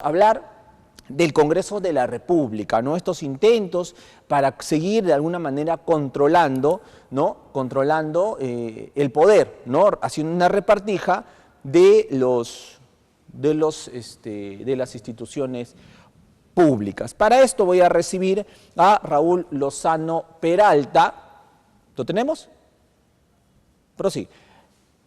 Hablar del Congreso de la República, ¿no? Estos intentos para seguir de alguna manera controlando, ¿no? El poder, ¿no? Haciendo una repartija de las instituciones públicas. Para esto voy a recibir a Raúl Lozano Peralta. ¿Lo tenemos? Prosigue.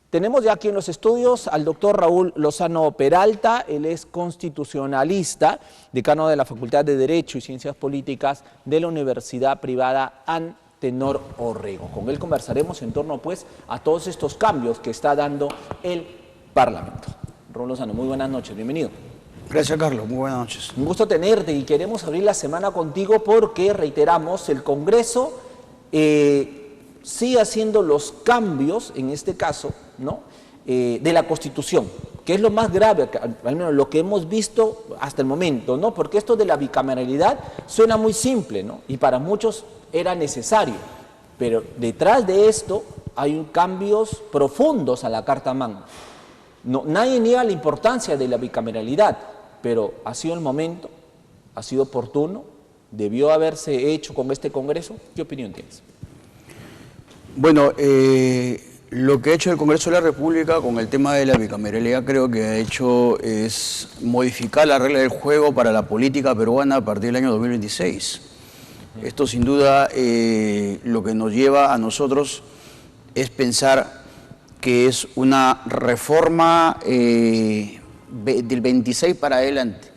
Tenemos ya aquí en los estudios al doctor Raúl Lozano Peralta. Él es constitucionalista, decano de la Facultad de Derecho y Ciencias Políticas de la Universidad Privada Antenor Orrego. Con él conversaremos en torno pues a todos estos cambios que está dando el Parlamento. Raúl Lozano, muy buenas noches, bienvenido. Gracias, Carlos, muy buenas noches. Un gusto tenerte y queremos abrir la semana contigo porque, reiteramos, el Congreso sigue haciendo los cambios, en este caso, ¿no? De la Constitución, que es lo más grave, al menos lo que hemos visto hasta el momento, ¿no? Porque esto de la bicameralidad suena muy simple, ¿no? Y para muchos era necesario, pero detrás de esto hay cambios profundos a la Carta Magna. No, nadie niega la importancia de la bicameralidad, pero ha sido el momento, ha sido oportuno, debió haberse hecho con este Congreso. ¿Qué opinión tienes? Bueno, lo que ha hecho el Congreso de la República con el tema de la bicameralidad creo que ha hecho es modificar la regla del juego para la política peruana a partir del año 2026. Esto sin duda lo que nos lleva a nosotros es pensar que es una reforma del 26 para adelante.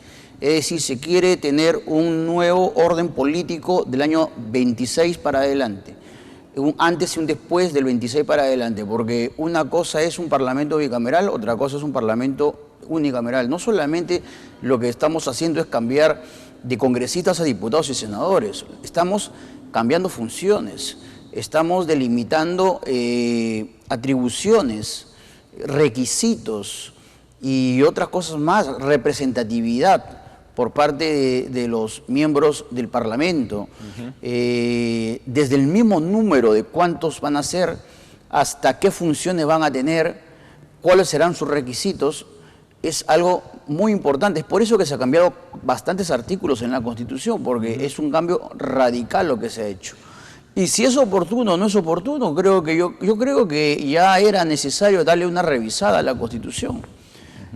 Es decir, se quiere tener un nuevo orden político del año 26 para adelante. Un antes y un después del 26 para adelante, porque una cosa es un parlamento bicameral, otra cosa es un parlamento unicameral. No solamente lo que estamos haciendo es cambiar de congresistas a diputados y senadores, estamos cambiando funciones, estamos delimitando atribuciones, requisitos y otras cosas más, representatividad por parte de los miembros del Parlamento, desde el mismo número de cuántos van a ser, hasta qué funciones van a tener, cuáles serán sus requisitos, es algo muy importante. Es por eso que se han cambiado bastantes artículos en la Constitución, porque es un cambio radical lo que se ha hecho. Y si es oportuno o no es oportuno, yo creo que ya era necesario darle una revisada a la Constitución.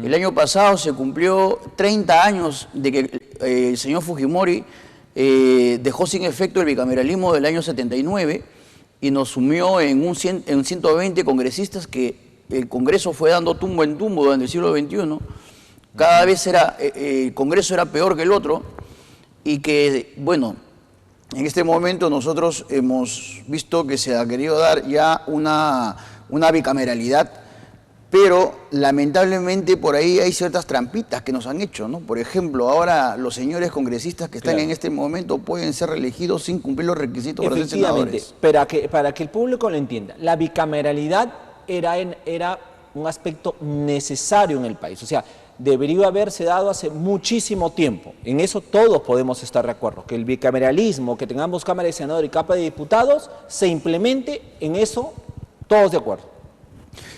El año pasado se cumplió 30 años de que el señor Fujimori dejó sin efecto el bicameralismo del año 79 y nos sumió en 120 congresistas que el Congreso fue dando tumbo en tumbo durante el siglo XXI. Cada vez el Congreso era peor que el otro y que, bueno, en este momento nosotros hemos visto que se ha querido dar ya una bicameralidad, pero lamentablemente por ahí hay ciertas trampitas que nos han hecho, ¿no? Por ejemplo, ahora los señores congresistas que están en este momento pueden ser reelegidos sin cumplir los requisitos para ser senadores. Para que el público lo entienda, la bicameralidad era un aspecto necesario en el país, o sea, debería haberse dado hace muchísimo tiempo. En eso todos podemos estar de acuerdo, que el bicameralismo, que tengamos Cámara de Senadores y Cámara de Diputados, se implemente, en eso todos de acuerdo.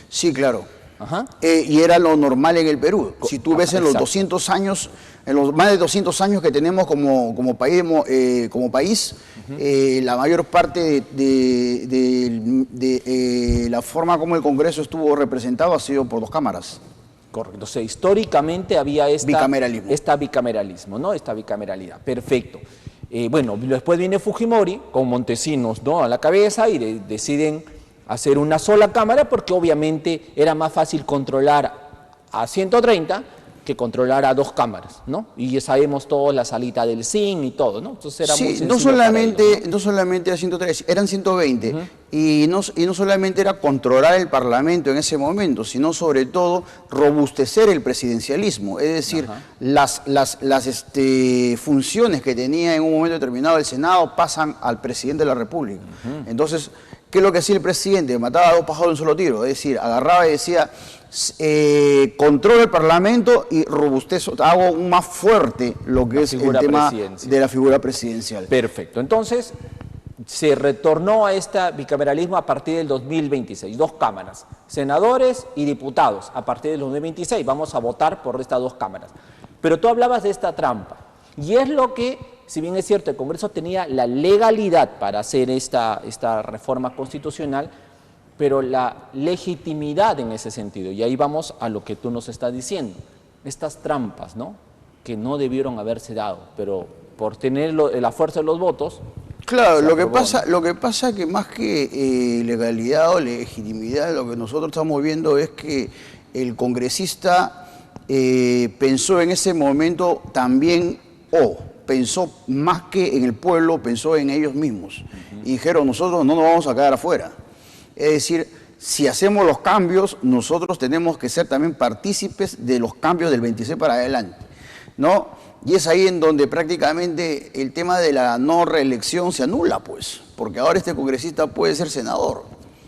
Sí, claro. Y era lo normal en el Perú. Si tú ves en los 200 años, en los más de 200 años que tenemos como país, la mayor parte de la forma como el Congreso estuvo representado ha sido por dos cámaras. Correcto. O sea, históricamente había bicameralismo, ¿no? Esta bicameralidad. Perfecto. Bueno, después viene Fujimori con Montesinos, ¿no?, a la cabeza y deciden hacer una sola cámara porque obviamente era más fácil controlar a 130 que controlar a dos cámaras, ¿no? Y ya sabemos todos la salita del CIN y todo, ¿no? Entonces era muy no solamente a 103, eran 120. Y no solamente era controlar el Parlamento en ese momento, sino sobre todo robustecer el presidencialismo. Es decir, las funciones que tenía en un momento determinado el Senado pasan al presidente de la República. Entonces, ¿qué es lo que hacía el presidente? Mataba a dos pájaros de un solo tiro. Es decir, agarraba y decía, controlo el Parlamento y robustezo, hago más fuerte lo que es el tema de la figura presidencial. Perfecto. Entonces, se retornó a este bicameralismo a partir del 2026, dos cámaras, senadores y diputados. A partir del 2026 vamos a votar por estas dos cámaras. Pero tú hablabas de esta trampa. Y es lo que, si bien es cierto, el Congreso tenía la legalidad para hacer esta reforma constitucional, pero la legitimidad en ese sentido. Y ahí vamos a lo que tú nos estás diciendo. Estas trampas, ¿no?, que no debieron haberse dado, pero por tener la fuerza de los votos. Claro, lo que pasa que más que legalidad o legitimidad, lo que nosotros estamos viendo es que el congresista pensó en ese momento también, pensó más que en el pueblo, pensó en ellos mismos. Y dijeron, nosotros no nos vamos a quedar afuera. Es decir, si hacemos los cambios, nosotros tenemos que ser también partícipes de los cambios del 26 para adelante, ¿no? Y es ahí en donde prácticamente el tema de la no reelección se anula, pues, porque ahora este congresista puede ser senador.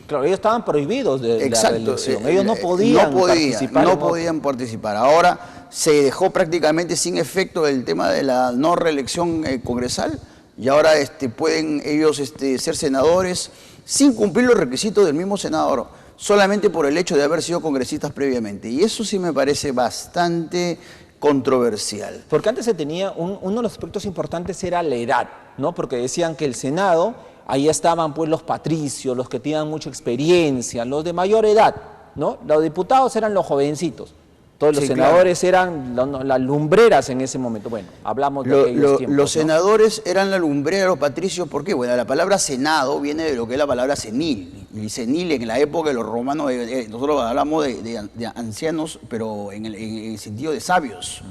Claro, ellos estaban prohibidos de la reelección, ellos no podían participar. Ahora se dejó prácticamente sin efecto el tema de la no reelección congresal y ahora pueden ellos ser senadores sin cumplir los requisitos del mismo senador, solamente por el hecho de haber sido congresistas previamente. Y eso sí me parece bastante controversial. Porque antes se tenía, uno de los aspectos importantes era la edad, ¿no? Porque decían que el Senado, ahí estaban pues los patricios, los que tenían mucha experiencia, los de mayor edad, ¿no? Los diputados eran los jovencitos. Todos los senadores eran las lumbreras en ese momento. Bueno, hablamos de aquellos tiempos, los senadores eran la lumbrera, los patricios, ¿por qué? Bueno, la palabra senado viene de lo que es la palabra senil. Y senil en la época de los romanos, nosotros hablamos de ancianos, pero en el sentido de sabios.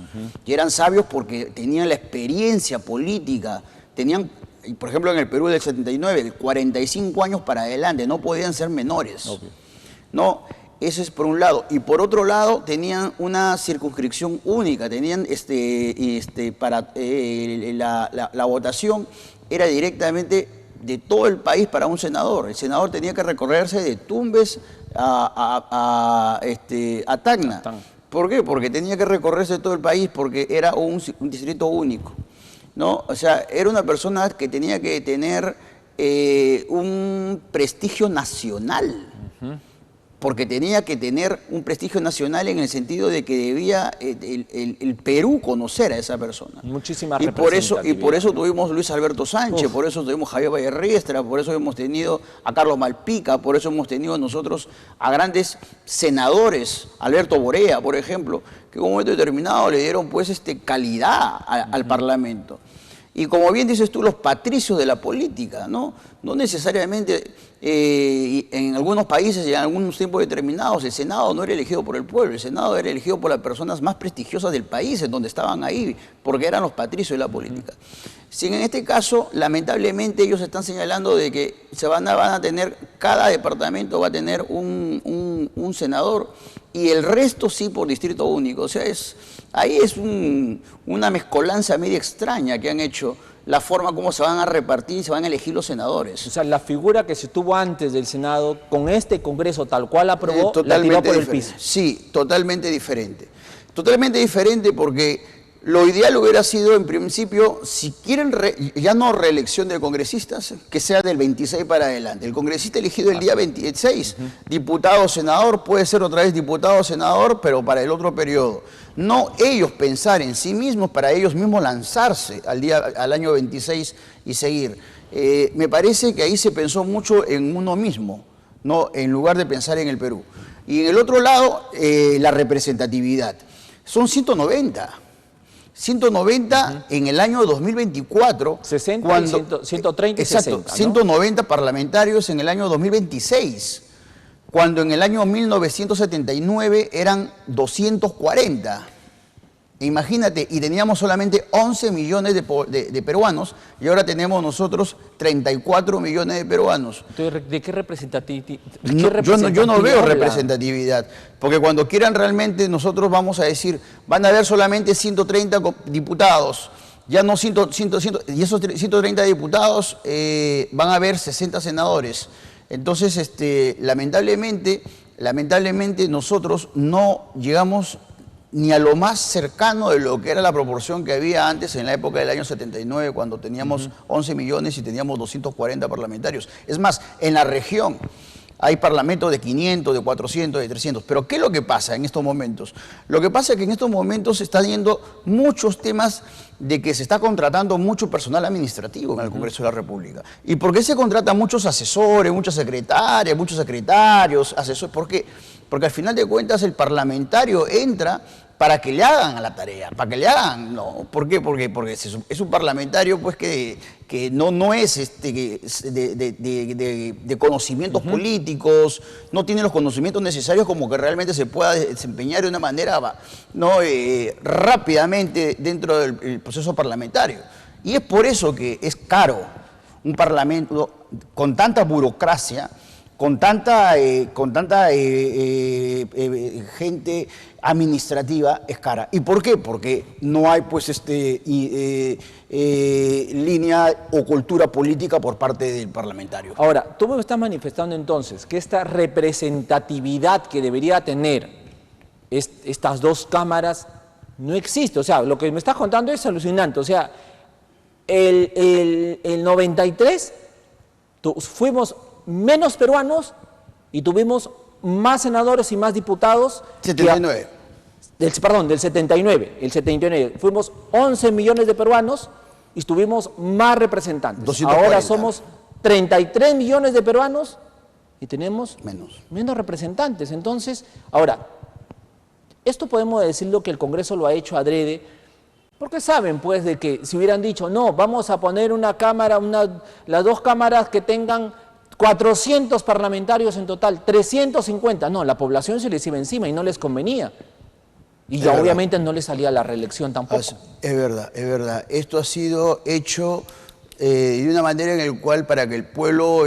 Y eran sabios porque tenían la experiencia política, tenían, por ejemplo, en el Perú del 79, de 45 años para adelante, no podían ser menores. ¿No? Eso es por un lado. Y por otro lado, tenían una circunscripción única. Tenían la votación era directamente de todo el país para un senador. El senador tenía que recorrerse de Tumbes a Tacna. ¿Por qué? Porque tenía que recorrerse de todo el país porque era un distrito único, ¿no? O sea, era una persona que tenía que tener un prestigio nacional. Porque tenía que tener un prestigio nacional en el sentido de que debía el Perú conocer a esa persona. Muchísima representatividad. Y por eso tuvimos Luis Alberto Sánchez, por eso tuvimos Javier Vallerriestra, por eso hemos tenido a Carlos Malpica, por eso hemos tenido nosotros a grandes senadores, Alberto Borea, por ejemplo, que en un momento determinado le dieron pues calidad al Parlamento. Y como bien dices tú, los patricios de la política, ¿no? No necesariamente en algunos países y en algunos tiempos determinados el Senado no era elegido por el pueblo, el Senado era elegido por las personas más prestigiosas del país, en donde estaban ahí, porque eran los patricios de la política. Si en este caso, lamentablemente, ellos están señalando de que van a tener, cada departamento va a tener un senador y el resto sí por distrito único. O sea, ahí es una mezcolanza media extraña que han hecho, la forma como se van a repartir y se van a elegir los senadores. O sea, la figura que se tuvo antes del Senado, con este Congreso tal cual aprobó, la tiró por el piso. Sí, totalmente diferente. Totalmente diferente porque lo ideal hubiera sido, en principio, si quieren ya no reelección de congresistas, que sea del 26 para adelante. El congresista elegido el día 26, diputado, senador, puede ser otra vez diputado, senador, pero para el otro periodo. No ellos pensar en sí mismos, para ellos mismos lanzarse al año 26 y seguir. Me parece que ahí se pensó mucho en uno mismo, ¿no? En lugar de pensar en el Perú. Y en el otro lado, la representatividad. Son 190. 190 en el año 2024. 60, cuando, 130 y exacto, 60, ¿no? 190 parlamentarios en el año 2026, cuando en el año 1979 eran 240. Imagínate, y teníamos solamente 11 millones de peruanos, y ahora tenemos nosotros 34 millones de peruanos. Entonces, ¿de qué representatividad? Yo no veo representatividad, porque cuando quieran realmente nosotros vamos a decir, van a haber solamente 130 diputados, ya no 100, y esos 130 diputados van a haber 60 senadores. Entonces, lamentablemente nosotros no llegamos ni a lo más cercano de lo que era la proporción que había antes en la época del año 79, cuando teníamos 11 millones y teníamos 240 parlamentarios. Es más, en la región hay parlamentos de 500, de 400, de 300. Pero ¿qué es lo que pasa en estos momentos? Lo que pasa es que en estos momentos se están yendo muchos temas de que se está contratando mucho personal administrativo en el Congreso de la República. ¿Y por qué se contratan muchos asesores, muchas secretarias, muchos secretarios, asesores? ¿Por qué? Porque al final de cuentas el parlamentario entra para que le hagan a la tarea, para que le hagan, no, ¿por qué? Porque es un parlamentario pues que no es de conocimientos políticos, no tiene los conocimientos necesarios como que realmente se pueda desempeñar de una manera rápidamente dentro del proceso parlamentario. Y es por eso que es caro un parlamento con tanta burocracia, con tanta gente administrativa, es cara. ¿Y por qué? Porque no hay pues línea o cultura política por parte del parlamentario. Ahora, tú me estás manifestando entonces que esta representatividad que debería tener estas dos cámaras no existe. O sea, lo que me estás contando es alucinante. O sea, el 93 fuimos menos peruanos y tuvimos más senadores y más diputados. 79. Del 79. El 79. Fuimos 11 millones de peruanos y tuvimos más representantes. 240. Ahora somos 33 millones de peruanos y tenemos menos representantes. Entonces, ahora, esto podemos decirlo que el Congreso lo ha hecho adrede, porque saben pues de que si hubieran dicho, no, vamos a poner una cámara, las dos cámaras que tengan 400 parlamentarios en total, 350, no, la población se les iba encima y no les convenía. Y ya obviamente no les salía la reelección tampoco. Es verdad, es verdad. Esto ha sido hecho de una manera en la cual para que el pueblo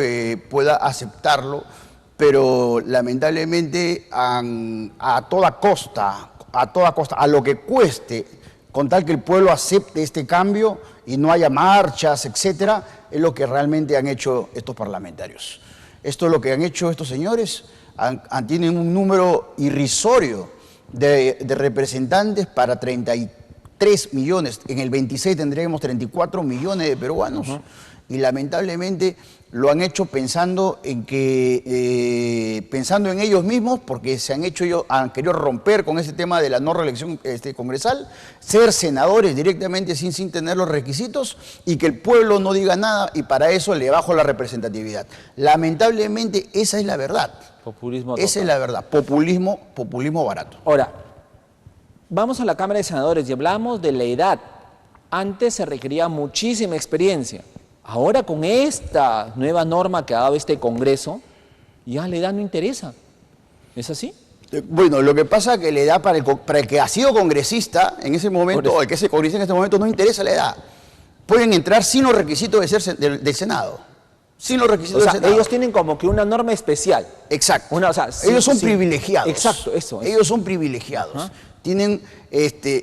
pueda aceptarlo, pero lamentablemente a toda costa, a lo que cueste, con tal que el pueblo acepte este cambio y no haya marchas, etcétera, es lo que realmente han hecho estos parlamentarios. Esto es lo que han hecho estos señores, tienen un número irrisorio de representantes para 33 millones, en el 26 tendremos 34 millones de peruanos, y lamentablemente lo han hecho pensando en ellos mismos, porque han querido romper con ese tema de la no reelección congresal, ser senadores directamente sin tener los requisitos y que el pueblo no diga nada, y para eso le bajo la representatividad. Lamentablemente esa es la verdad. Populismo total. Esa es la verdad, populismo barato. Ahora, vamos a la Cámara de Senadores y hablamos de la edad. Antes se requería muchísima experiencia. Ahora con esta nueva norma que ha dado este Congreso, ya la edad no interesa. ¿Es así? Bueno, lo que pasa es que la edad para el que ha sido congresista en ese momento, o el que es congresista en este momento, no interesa la edad. Pueden entrar sin los requisitos de ser del Senado. Sin los requisitos del Senado. Ellos tienen como que una norma especial. Exacto. Ellos son privilegiados. Exacto, eso. Ellos son privilegiados. Tienen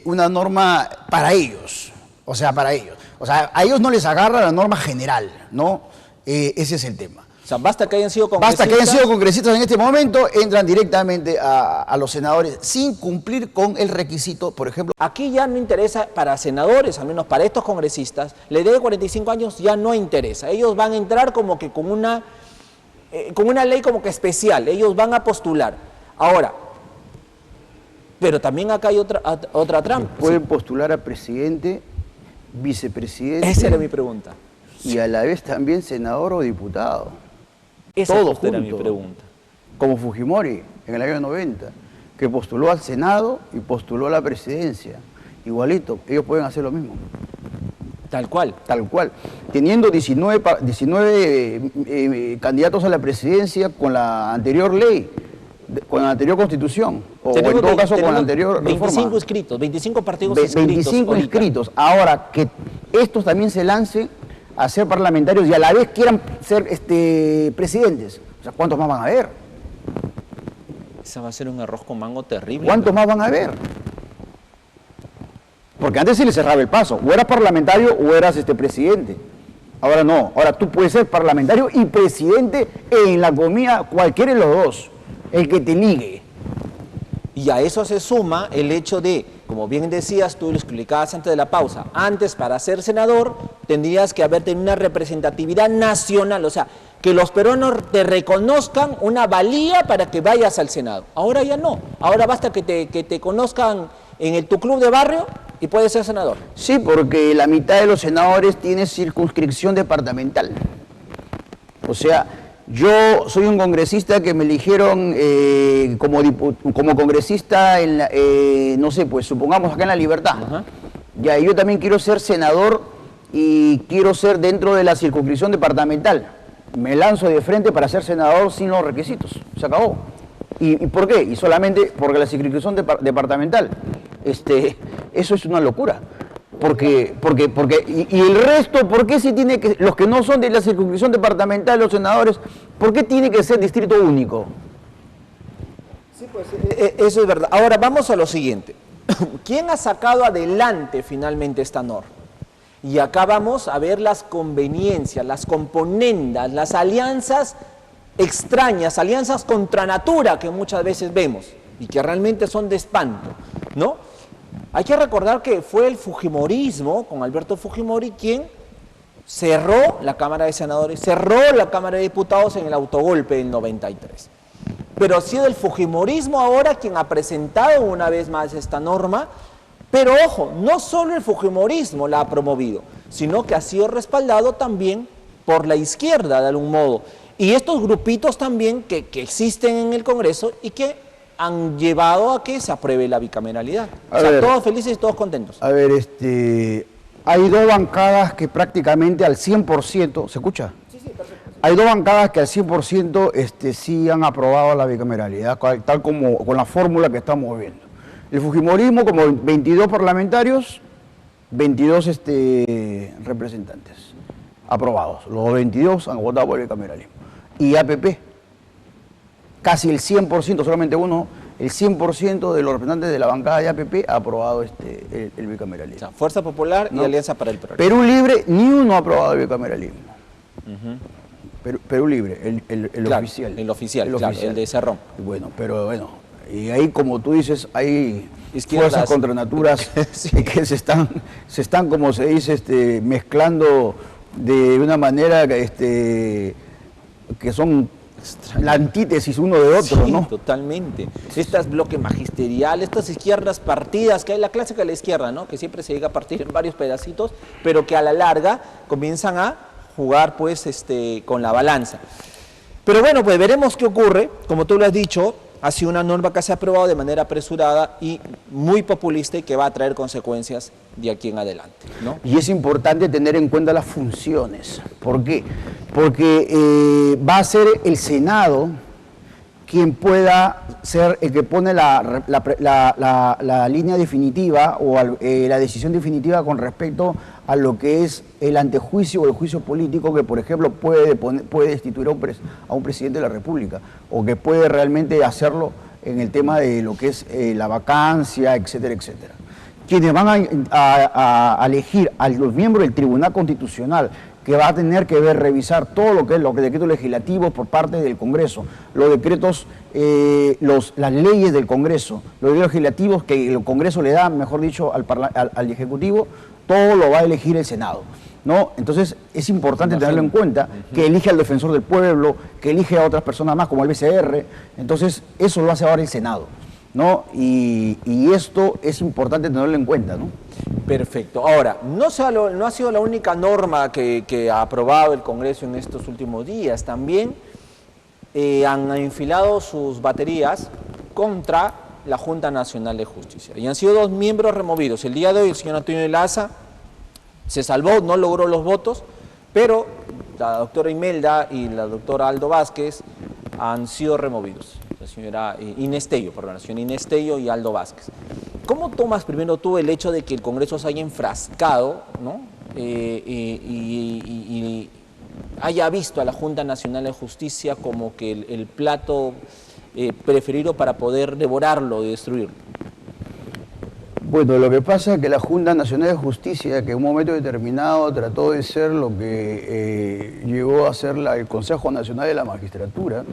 una norma para ellos. O sea, para ellos. O sea, a ellos no les agarra la norma general, ¿no? Ese es el tema. O sea, basta que hayan sido congresistas. Basta que hayan sido congresistas en este momento, entran directamente a los senadores sin cumplir con el requisito, por ejemplo. Aquí ya no interesa para senadores, al menos para estos congresistas, la edad de 45 años ya no interesa. Ellos van a entrar como que con una ley como que especial, ellos van a postular. Ahora, pero también acá hay otra trampa. Pueden postular a presidente, vicepresidente. Esa era mi pregunta. Y a la vez también senador o diputado. Esa Todo era mi junto. pregunta. Como Fujimori en el año 90, que postuló al Senado y postuló a la presidencia. Igualito, ellos pueden hacer lo mismo. Tal cual. Tal cual. Teniendo 19 candidatos a la presidencia con la anterior ley, con la anterior constitución, o en todo caso con la anterior 25 reforma. inscritos, 25 partidos 25 inscritos. Ahora, que estos también se lancen a ser parlamentarios y a la vez quieran ser presidentes. O sea, ¿cuántos más van a haber? Esa va a ser un arroz con mango terrible. ¿Cuántos más van a haber? Porque antes se les cerraba el paso. O eras parlamentario o eras presidente. Ahora no. Ahora tú puedes ser parlamentario y presidente en la comida, cualquiera de los dos. El que te ligue. Y a eso se suma el hecho de, como bien decías, tú lo explicabas antes de la pausa, antes para ser senador tendrías que haber tenido una representatividad nacional, o sea, que los peruanos te reconozcan una valía para que vayas al Senado. Ahora ya no, ahora basta que te conozcan en tu club de barrio y puedes ser senador. Sí, porque la mitad de los senadores tiene circunscripción departamental. O sea, yo soy un congresista que me eligieron como congresista, no sé, pues supongamos acá en La Libertad. Ya, yo también quiero ser senador y quiero ser dentro de la circunscripción departamental. Me lanzo de frente para ser senador sin los requisitos. Se acabó. ¿Y por qué? Y solamente porque la circunscripción departamental. Eso es una locura. Y el resto, ¿por qué si tiene que, los que no son de la circunscripción departamental, los senadores, ¿por qué tiene que ser distrito único? Sí, pues eso es verdad. Ahora vamos a lo siguiente. ¿Quién ha sacado adelante finalmente esta norma? Y acá vamos a ver las conveniencias, las componendas, las alianzas extrañas, alianzas contra natura que muchas veces vemos y que realmente son de espanto, ¿no? Hay que recordar que fue el fujimorismo, con Alberto Fujimori, quien cerró la Cámara de Senadores, cerró la Cámara de Diputados en el autogolpe del 93. Pero ha sido el fujimorismo ahora quien ha presentado una vez más esta norma, pero ojo, no solo el fujimorismo la ha promovido, sino que ha sido respaldado también por la izquierda de algún modo. Y estos grupitos también que existen en el Congreso y que han llevado a que se apruebe la bicameralidad. O sea, todos felices y todos contentos. A ver, hay dos bancadas que prácticamente al 100%, ¿se escucha? Sí, perfecto. Hay dos bancadas que al 100% sí han aprobado la bicameralidad, tal como con la fórmula que estamos viendo. El fujimorismo, como 22 parlamentarios, 22 representantes aprobados. Los 22 han votado por el bicameralismo. Y APP, casi el 100%, solamente uno, el 100% de los representantes de la bancada de APP ha aprobado el bicameralismo. O sea, Fuerza Popular y Alianza para el Progreso. Perú Libre, ni uno ha aprobado el bicameralismo. Perú Libre, el oficial. El oficial, el de Cerrón. Bueno, y ahí, como tú dices, hay izquierdas, fuerzas contra naturas sí, que se están, como se dice, mezclando de una manera que son la antítesis uno de otro, sí, ¿no? Totalmente. Estas bloques magisteriales, estas izquierdas partidas, que hay la clásica de la izquierda, ¿no? Que siempre se llega a partir en varios pedacitos, pero que a la larga comienzan a jugar, pues, con la balanza. Pero bueno, pues veremos qué ocurre. Como tú lo has dicho, ha sido una norma que se ha aprobado de manera apresurada y muy populista y que va a traer consecuencias de aquí en adelante, ¿no? Y es importante tener en cuenta las funciones. ¿Por qué? Porque va a ser el Senado quien pueda ser el que pone la línea definitiva o la decisión definitiva con respecto a lo que es el antejuicio o el juicio político que, por ejemplo, puede destituir a un presidente de la República o que puede realmente hacerlo en el tema de lo que es la vacancia, etcétera, etcétera. Quienes van a elegir a los miembros del Tribunal Constitucional, que va a tener que revisar todo lo que es los decretos legislativos por parte del Congreso, los decretos, las leyes del Congreso, los decretos legislativos que el Congreso le da, mejor dicho, al Ejecutivo, todo lo va a elegir el Senado, ¿no? Entonces es importante tenerlo en cuenta, que elige al defensor del pueblo, que elige a otras personas más como el BCR, entonces eso lo hace ahora el Senado, ¿no? Y esto es importante tenerlo en cuenta, ¿no? Perfecto. Ahora, no ha sido la única norma que ha aprobado el Congreso en estos últimos días. También han enfilado sus baterías contra la Junta Nacional de Justicia. Y han sido 2 miembros removidos. El día de hoy el señor Antonio de Laza se salvó, no logró los votos, pero la doctora Imelda y la doctora Aldo Vázquez han sido removidos. La señora Inés Tello y Aldo Vázquez. ¿Cómo tomas primero tú el hecho de que el Congreso se haya enfrascado, ¿no? y haya visto a la Junta Nacional de Justicia como que el plato preferido para poder devorarlo y destruirlo? Bueno, lo que pasa es que la Junta Nacional de Justicia, que en un momento determinado trató de ser lo que llegó a ser el Consejo Nacional de la Magistratura,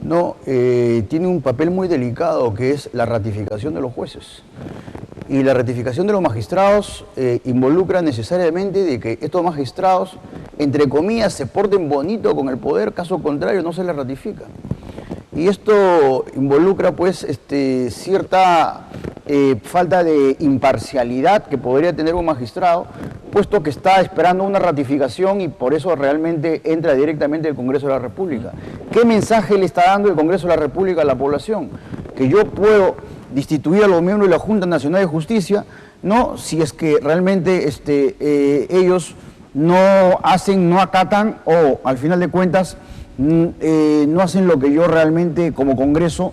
¿no? Tiene un papel muy delicado que es la ratificación de los jueces. Y la ratificación de los magistrados involucra necesariamente de que estos magistrados entre comillas, se porten bonito con el poder, caso contrario no se les ratifica. Y esto involucra pues cierta falta de imparcialidad que podría tener un magistrado, puesto que está esperando una ratificación y por eso realmente entra directamente el Congreso de la República. ¿Qué mensaje le está dando el Congreso de la República a la población? Que yo puedo destituir a los miembros de la Junta Nacional de Justicia, no, si es que realmente ellos no acatan o al final de cuentas no hacen lo que yo realmente como Congreso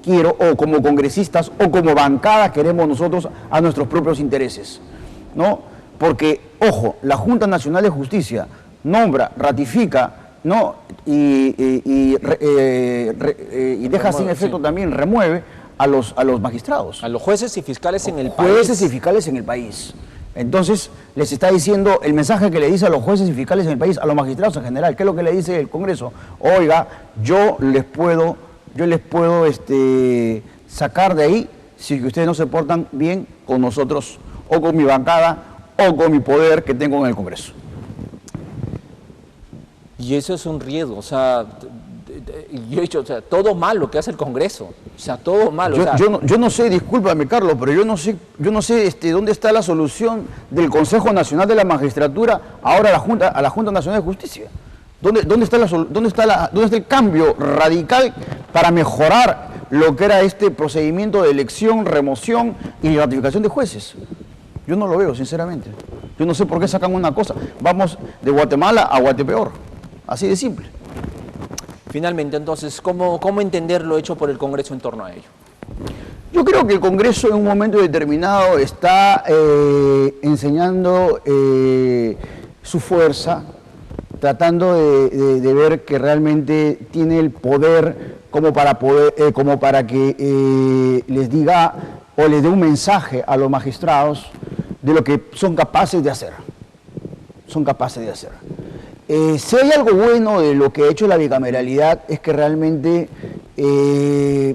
quiero, o como congresistas o como bancada queremos nosotros a nuestros propios intereses, ¿no? Porque, ojo, la Junta Nacional de Justicia nombra, ratifica, ¿no? y deja sin efecto, también remueve a los magistrados. A los jueces y fiscales en el país. Jueces y fiscales en el país. Entonces, les está diciendo el mensaje que le dice a los jueces y fiscales en el país, a los magistrados en general. ¿Qué es lo que le dice el Congreso? Oiga, yo les puedo sacar de ahí si ustedes no se portan bien con nosotros, o con mi bancada, o con mi poder que tengo en el Congreso. Y eso es un riesgo, o sea, yo he dicho, o sea, todo mal lo que hace el Congreso, o sea, todo mal. Yo no sé, discúlpame Carlos, pero yo no sé dónde está la solución del Consejo Nacional de la Magistratura ahora a la Junta Nacional de Justicia. ¿Dónde está el cambio radical para mejorar lo que era este procedimiento de elección, remoción y ratificación de jueces? Yo no lo veo, sinceramente. Yo no sé por qué sacan una cosa. Vamos de Guatemala a Guatepeor. Así de simple. Finalmente, entonces, ¿cómo entender lo hecho por el Congreso en torno a ello? Yo creo que el Congreso en un momento determinado está enseñando su fuerza, tratando de ver que realmente tiene el poder como para que les diga o les dé un mensaje a los magistrados de lo que son capaces de hacer. Son capaces de hacer. Si hay algo bueno de lo que ha hecho la bicameralidad es que realmente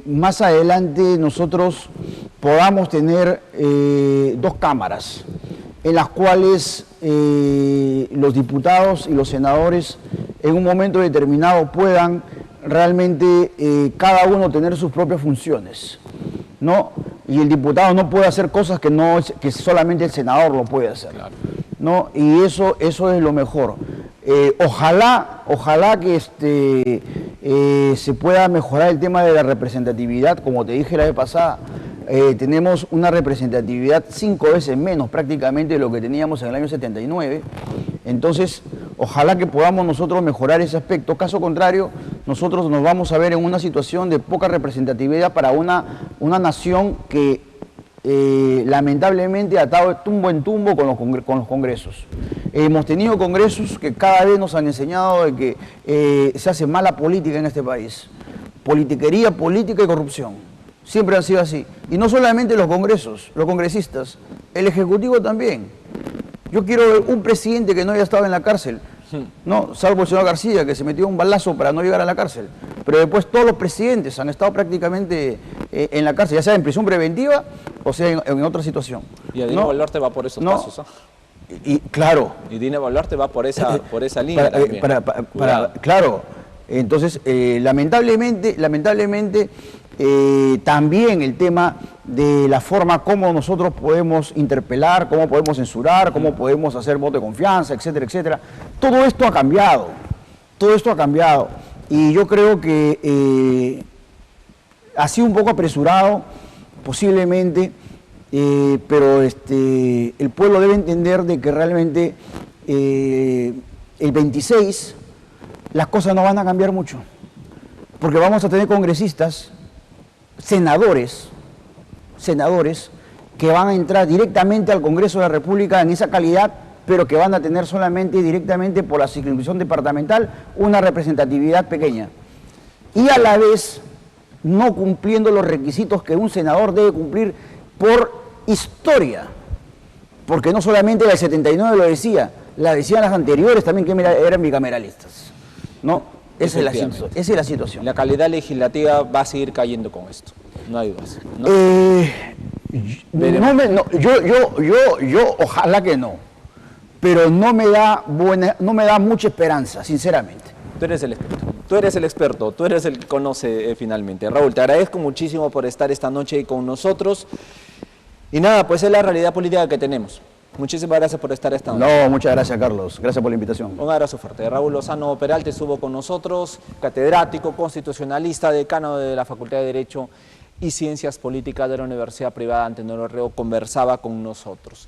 más adelante nosotros podamos tener 2 cámaras en las cuales los diputados y los senadores en un momento determinado puedan realmente cada uno tener sus propias funciones, ¿no? Y el diputado no puede hacer cosas que solamente el senador lo puede hacer, claro, ¿no? Y eso es lo mejor. Ojalá que se pueda mejorar el tema de la representatividad. Como te dije la vez pasada, tenemos una representatividad 5 veces menos prácticamente de lo que teníamos en el año 79. Entonces, ojalá que podamos nosotros mejorar ese aspecto. Caso contrario, nosotros nos vamos a ver en una situación de poca representatividad para una nación que lamentablemente ha atado tumbo en tumbo con los congresos. Hemos tenido congresos que cada vez nos han enseñado de que se hace mala política en este país. Politiquería, política y corrupción. Siempre han sido así. Y no solamente los congresos, los congresistas, el Ejecutivo también. Yo quiero ver un presidente que no haya estado en la cárcel, ¿no? Salvo el señor García, que se metió un balazo para no llegar a la cárcel. Pero después todos los presidentes han estado prácticamente en la cárcel, ya sea en prisión preventiva o sea en otra situación. Y Dina Boluarte va por esos pasos, ¿ah? Y claro. Y Dina Boluarte va por esa línea también. Claro. Entonces, lamentablemente también el tema de la forma como nosotros podemos interpelar, cómo podemos censurar, cómo podemos hacer voto de confianza, etcétera, etcétera. Todo esto ha cambiado. Todo esto ha cambiado. Y yo creo que ha sido un poco apresurado, posiblemente, pero el pueblo debe entender de que realmente el 26 las cosas no van a cambiar mucho, porque vamos a tener congresistas, senadores que van a entrar directamente al Congreso de la República en esa calidad, pero que van a tener solamente directamente por la circunscripción departamental una representatividad pequeña. Y a la vez no cumpliendo los requisitos que un senador debe cumplir por historia. Porque no solamente la del 79 lo decía, la decían las anteriores también que eran bicameralistas, ¿no? Esa es la situación. La calidad legislativa va a seguir cayendo con esto, no hay dudas, ¿no? Yo ojalá que no. pero no me da mucha esperanza, sinceramente. Tú eres el experto, tú eres el experto, tú eres el que conoce finalmente. Raúl, te agradezco muchísimo por estar esta noche con nosotros. Y nada, pues es la realidad política que tenemos. Muchísimas gracias por estar esta noche. No, muchas gracias, Carlos. Gracias por la invitación. Un abrazo fuerte. Raúl Lozano Peralta estuvo con nosotros, catedrático, constitucionalista, decano de la Facultad de Derecho y Ciencias Políticas de la Universidad Privada Antenor Orrego, conversaba con nosotros.